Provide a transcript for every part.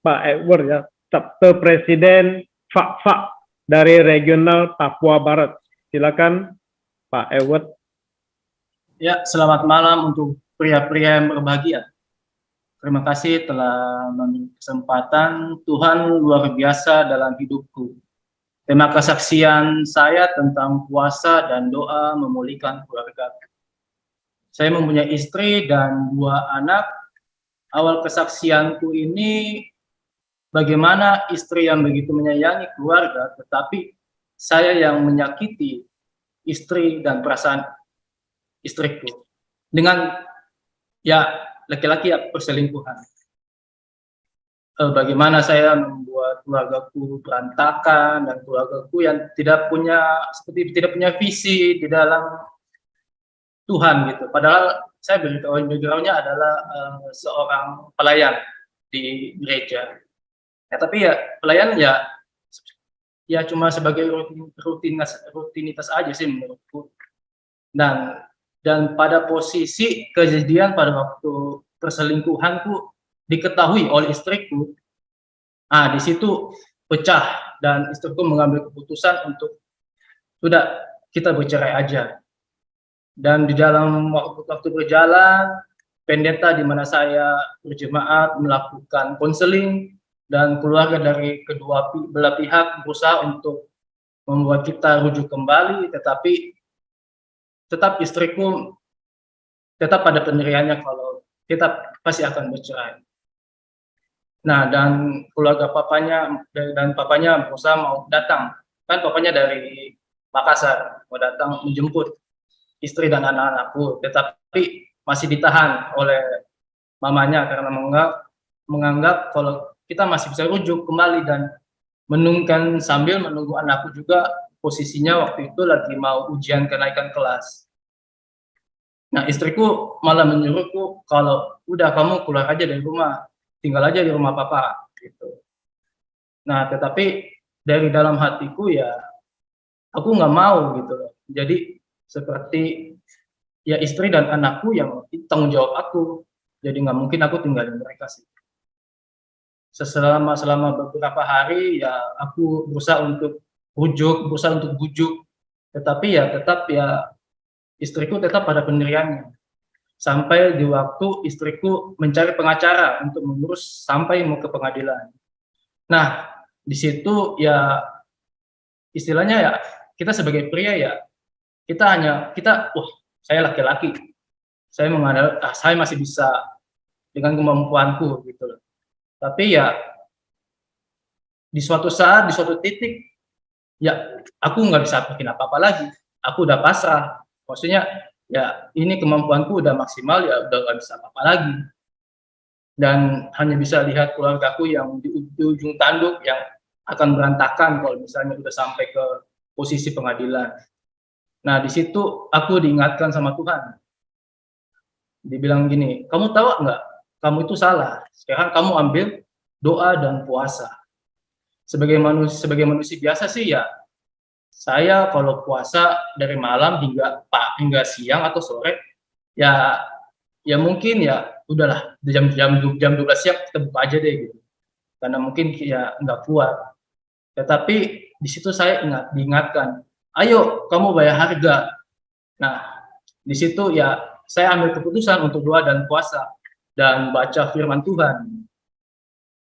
Pak Edward ya, Staf Presiden FAK dari Regional Papua Barat. Silakan Pak Edward. Ya, selamat malam untuk pria-pria yang berbahagia. Terima kasih telah memberi kesempatan. Tuhan luar biasa dalam hidupku. Tema kesaksian saya tentang puasa dan doa memulihkan keluarga. Saya mempunyai istri dan 2 anak. Awal kesaksianku ini bagaimana istri yang begitu menyayangi keluarga, tetapi saya yang menyakiti istri dan perasaan istriku dengan ya laki-laki ya perselingkuhan. Bagaimana saya membuat keluargaku berantakan dan keluargaku yang tidak punya visi di dalam Tuhan gitu. Padahal saya background-nya adalah seorang pelayan di gereja. Ya, tapi ya pelayan ya cuma sebagai rutinitas aja sih menurutku. Dan pada posisi kejadian pada waktu perselingkuhanku diketahui oleh istriku, di situ pecah dan istriku mengambil keputusan untuk sudah kita bercerai aja. Dan di dalam waktu berjalan, pendeta di mana saya berjemaat melakukan konseling dan keluarga dari kedua belah pihak berusaha untuk membuat kita rujuk kembali, tetapi tetap istriku tetap pada pendiriannya kalau kita pasti akan bercerai. Nah, dan keluarga papanya berusaha mau datang, kan papanya dari Makassar mau datang menjemput istri dan anak-anakku, tetapi masih ditahan oleh mamanya karena menganggap kalau kita masih bisa rujuk kembali dan sambil menunggu anakku juga posisinya waktu itu lagi mau ujian kenaikan kelas. Nah, istriku malah menyuruhku kalau udah kamu keluar aja dari rumah, tinggal aja di rumah papa gitu. Nah, tetapi dari dalam hatiku ya aku nggak mau gitu loh. Jadi seperti ya istri dan anakku yang tanggung jawab aku, jadi nggak mungkin aku tinggalin mereka sih. Selama beberapa hari ya aku berusaha untuk bujuk, tetapi ya tetap ya istriku tetap pada pendiriannya. Sampai di waktu istriku mencari pengacara untuk mengurus sampai mau ke pengadilan. Nah, di situ ya istilahnya ya kita sebagai pria ya saya laki-laki, saya menganggap saya masih bisa dengan kemampuanku gitu loh. Tapi ya di suatu saat, di suatu titik ya aku nggak bisa bikin apa-apa lagi, aku udah pasrah, maksudnya ya ini kemampuanku udah maksimal, ya udah nggak bisa apa-apa lagi, dan hanya bisa lihat keluargaku yang di ujung tanduk yang akan berantakan kalau misalnya udah sampai ke posisi pengadilan. Nah, di situ aku diingatkan sama Tuhan. Dibilang gini, kamu tahu nggak? Kamu itu salah. Sekarang kamu ambil doa dan puasa. Sebagai manusia biasa sih ya, saya kalau puasa dari malam hingga siang atau sore, ya mungkin ya udahlah jam 12 siang kita buka aja deh gitu. Karena mungkin ya nggak kuat. Tetapi di situ saya diingatkan, ayo kamu bayar harga. Nah, di situ ya saya ambil keputusan untuk doa dan puasa dan baca firman Tuhan.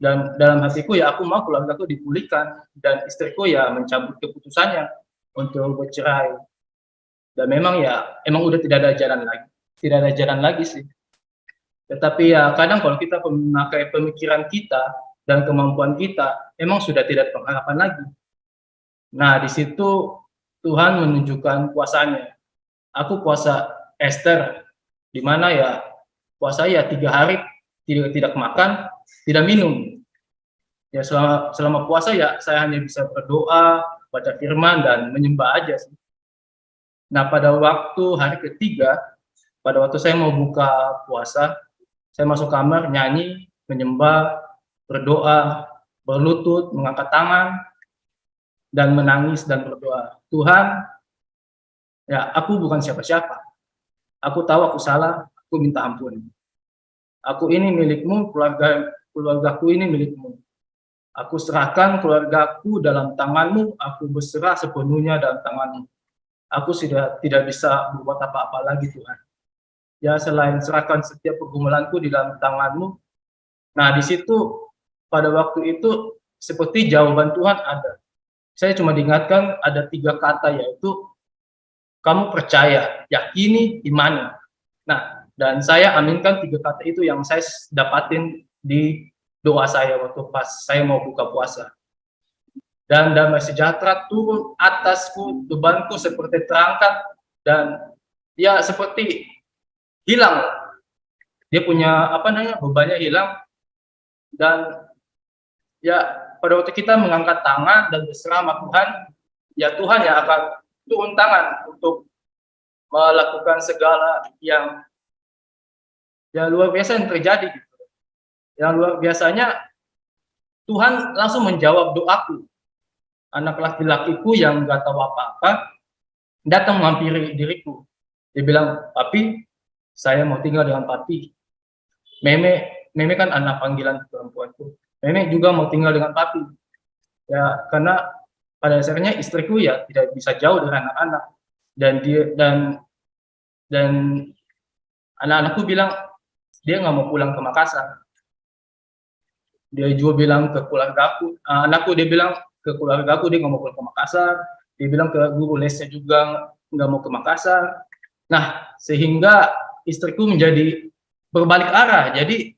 Dan dalam hatiku ya aku mau keluargaku dipulihkan dan istriku ya mencabut keputusannya untuk bercerai. Dan memang udah tidak ada jalan lagi sih. Tetapi ya kadang kalau kita memakai pemikiran kita dan kemampuan kita, emang sudah tidak ada pengharapan lagi. Nah, di situ Tuhan menunjukkan kuasanya. Aku puasa Esther, di mana ya puasa ya 3 hari tidak makan, tidak minum. Ya selama puasa ya saya hanya bisa berdoa, baca firman dan menyembah aja sih. Nah, pada waktu hari ketiga, pada waktu saya mau buka puasa, saya masuk kamar nyanyi, menyembah, berdoa, berlutut, mengangkat tangan, dan menangis dan berdoa. Tuhan, ya aku bukan siapa-siapa. Aku tahu aku salah, aku minta ampun. Aku ini milikmu, keluargaku ini milikmu. Aku serahkan keluargaku dalam tanganmu, aku berserah sepenuhnya dalam tanganmu. Aku sudah tidak bisa berbuat apa-apa lagi, Tuhan. Ya, selain serahkan setiap pergumulanku di dalam tanganmu. Nah, di situ pada waktu itu seperti jawaban Tuhan ada. Saya cuma diingatkan ada 3 kata, yaitu kamu percaya, yakini, imani. Nah, dan saya aminkan 3 kata itu yang saya dapatin di doa saya waktu pas saya mau buka puasa. Dan damai sejahtera turun atasku, bebanku seperti terangkat, dan ya seperti hilang. Dia punya bebannya hilang, dan ya pada waktu kita mengangkat tangan dan berserah sama Tuhan, ya Tuhan yang akan turun tangan untuk melakukan segala yang ya luar biasa yang terjadi gitu. Yang luar biasanya Tuhan langsung menjawab doaku. Anak laki-lakiku yang nggak tahu apa-apa datang menghampiri diriku. Dia bilang, "Papi, saya mau tinggal dengan Papi. Meme kan anak panggilan perempuanku. Meme juga mau tinggal dengan Papi." Ya, karena pada dasarnya istriku ya tidak bisa jauh dari anak-anak, dan dan anak-anakku bilang dia nggak mau pulang ke Makassar. Dia juga bilang ke keluargaku, anakku dia bilang ke keluargaku dia nggak mau pulang ke Makassar. Dia bilang ke guru lesnya juga nggak mau ke Makassar. Nah, sehingga istriku menjadi berbalik arah. Jadi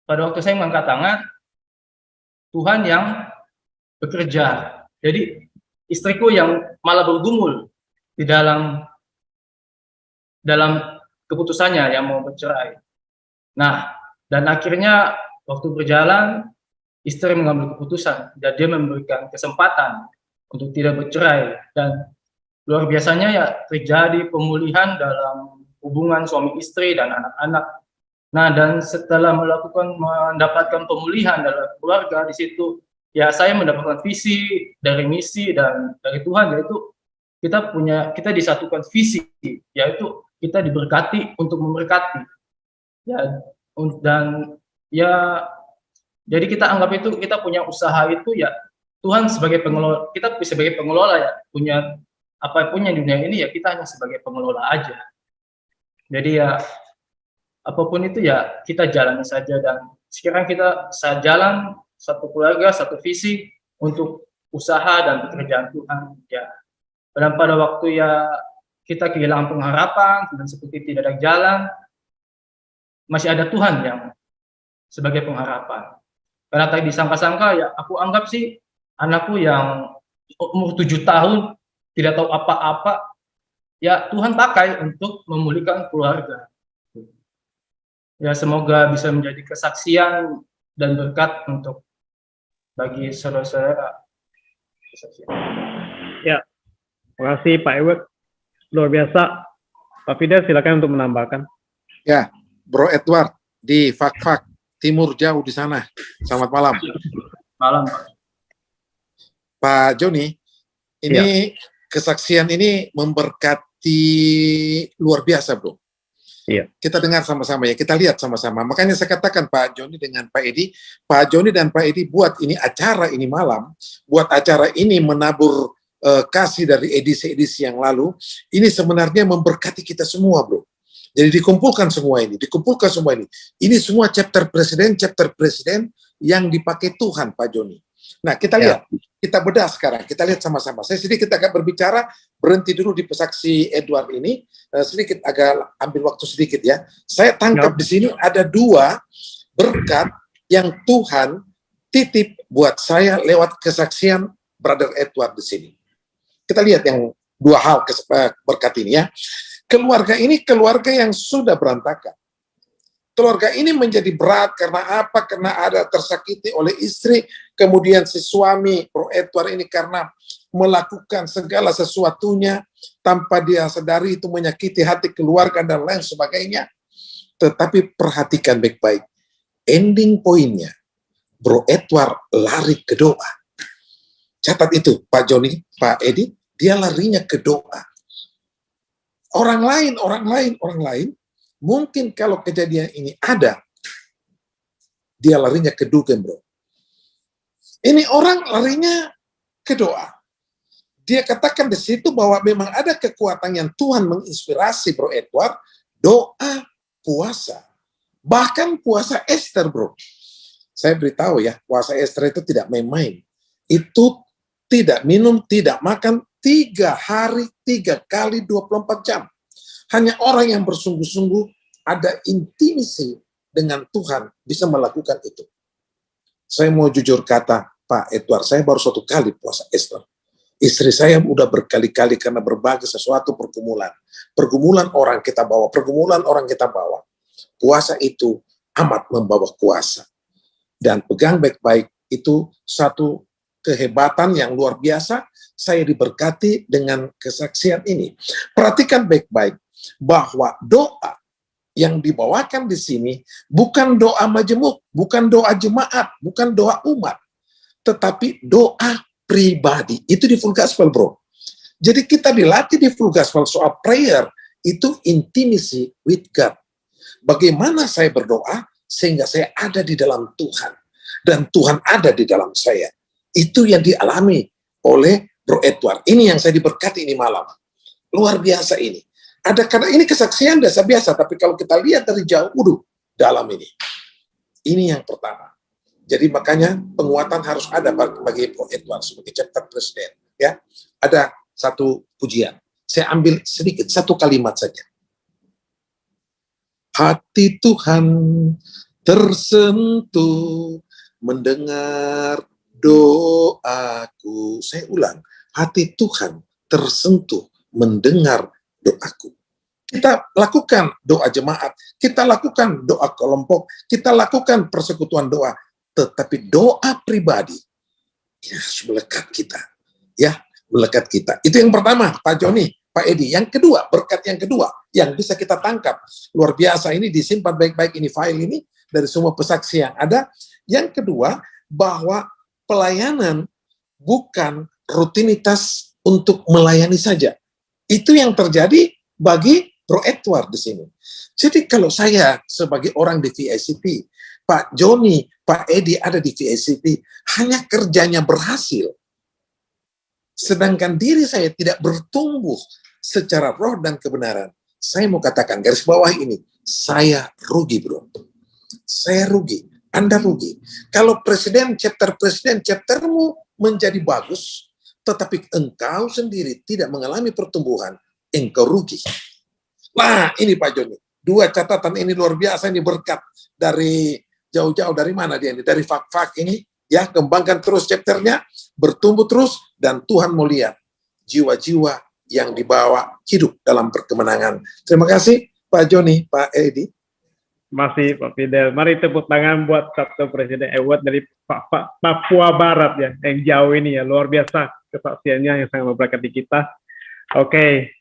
pada waktu saya mengangkat tangan, Tuhan yang bekerja. Jadi istriku yang malah bergumul di dalam keputusannya yang mau bercerai. Nah, dan akhirnya waktu berjalan, istri mengambil keputusan dan dia memberikan kesempatan untuk tidak bercerai, dan luar biasanya ya terjadi pemulihan dalam hubungan suami istri dan anak-anak. Nah, dan setelah mendapatkan pemulihan dalam keluarga, di situ ya saya mendapatkan visi dari misi dan dari Tuhan, yaitu kita disatukan visi, yaitu kita diberkati untuk memberkati. Ya, dan ya jadi kita anggap itu kita punya usaha itu ya Tuhan sebagai pengelola, kita sebagai pengelola ya, punya apapun yang di dunia ini ya kita hanya sebagai pengelola aja. Jadi ya apapun itu ya kita jalani saja, dan sekarang kita jalan satu keluarga, satu visi untuk usaha dan pekerjaan Tuhan ya. Dan pada waktu ya kita kehilangan pengharapan dan seperti tidak ada jalan, masih ada Tuhan yang sebagai pengharapan. Karena tadi disangka-sangka ya aku anggap sih anakku yang umur 7 tahun tidak tahu apa-apa, ya Tuhan pakai untuk memulihkan keluarga. Ya semoga bisa menjadi kesaksian dan berkat untuk bagi saudara-saudara. Ya, terima kasih Pak Ewek, luar biasa. Pak Fidel silakan untuk menambahkan. Ya, Bro Edward di Fak-Fak Timur jauh di sana. Selamat malam. Malam, Pak. Pak Joni, ini kesaksian ini memberkati luar biasa, Bro. Iya. Kita dengar sama-sama ya, kita lihat sama-sama. Makanya saya katakan Pak Joni dengan Pak Joni dan Pak Edi buat ini acara ini malam, buat acara ini menabur kasih dari edisi-edisi yang lalu. Ini sebenarnya memberkati kita semua, Bro. Jadi dikumpulkan semua ini. Ini semua chapter presiden yang dipakai Tuhan, Pak Joni. Nah, kita lihat, kita bedah sekarang, kita lihat sama-sama. Saya sedikit agak berbicara, berhenti dulu di pesaksi Edward ini, sedikit agak ambil waktu sedikit ya. Saya tangkap di sini ada 2 berkat yang Tuhan titip buat saya lewat kesaksian Brother Edward di sini. Kita lihat yang 2 hal berkat ini ya. Keluarga ini keluarga yang sudah berantakan. Keluarga ini menjadi berat karena apa? Karena ada tersakiti oleh istri, kemudian si suami, Bro Edward ini karena melakukan segala sesuatunya tanpa dia sadari itu menyakiti hati keluarga dan lain sebagainya. Tetapi perhatikan baik-baik. Ending poinnya, Bro Edward lari ke doa. Catat itu, Pak Joni, Pak Edi, dia larinya ke doa. Orang lain, mungkin kalau kejadian ini ada, dia larinya ke dugem, bro. Ini orang larinya ke doa. Dia katakan di situ bahwa memang ada kekuatan yang Tuhan menginspirasi Bro Edward, doa, puasa. Bahkan puasa Esther, bro. Saya beritahu ya, puasa Esther itu tidak main-main. Itu tidak minum, tidak makan, 3 hari, 3 kali 24 jam. Hanya orang yang bersungguh-sungguh ada intimisi dengan Tuhan bisa melakukan itu. Saya mau jujur kata, Pak Edward, saya baru 1 kali puasa Esther. Istri saya udah berkali-kali karena berbagai sesuatu pergumulan. Pergumulan orang kita bawa, pergumulan orang kita bawa. Puasa itu amat membawa kuasa. Dan pegang baik-baik itu satu kehebatan yang luar biasa. Saya diberkati dengan kesaksian ini. Perhatikan baik-baik bahwa doa yang dibawakan di sini bukan doa majemuk, bukan doa jemaat, bukan doa umat, tetapi doa pribadi. Itu di full gospel, bro. Jadi kita dilatih di full gospel soal prayer, itu intimacy with God. Bagaimana saya berdoa sehingga saya ada di dalam Tuhan. Dan Tuhan ada di dalam saya. Itu yang dialami oleh Bro Edward. Ini yang saya diberkati ini malam. Luar biasa ini. Ada karena ini kesaksian biasa, tapi kalau kita lihat dari jauh, dalam ini. Ini yang pertama. Jadi makanya penguatan harus ada bagi Bro Edward sebagai chapter presiden. Ya, ada satu pujian. Saya ambil sedikit, 1 kalimat saja. Hati Tuhan tersentuh mendengar doaku. Saya ulang, hati Tuhan tersentuh mendengar doaku. Kita lakukan doa jemaat, kita lakukan doa kelompok, kita lakukan persekutuan doa, tetapi doa pribadi ini harus melekat kita, ya, melekat kita. Itu yang pertama, Pak Joni, Pak Edi. Yang kedua, berkat yang kedua yang bisa kita tangkap luar biasa ini, disimpan baik-baik ini file ini dari semua pesaksi yang ada. Yang kedua, bahwa pelayanan bukan rutinitas untuk melayani saja. Itu yang terjadi bagi Bro Edward di sini. Jadi kalau saya sebagai orang di VICP, Pak Joni, Pak Edi ada di VICP, hanya kerjanya berhasil. Sedangkan diri saya tidak bertumbuh secara roh dan kebenaran. Saya mau katakan, garis bawah ini, saya rugi, bro. Saya rugi, Anda rugi. Kalau chaptermu menjadi bagus, tetapi engkau sendiri tidak mengalami pertumbuhan, engkau rugi. Nah, ini Pak Joni. 2 catatan ini luar biasa, ini berkat dari jauh-jauh, dari mana dia ini? Dari fak-fak ini, ya, kembangkan terus chapternya, bertumbuh terus, dan Tuhan mau lihat jiwa-jiwa yang dibawa hidup dalam perkemenangan. Terima kasih Pak Joni, Pak Edi. Masih Pak Fidel. Mari tepuk tangan buat Chapter Presiden Edward dari Papua Barat ya, yang jauh ini ya, luar biasa kesaksiannya yang sangat memberkati kita. Oke.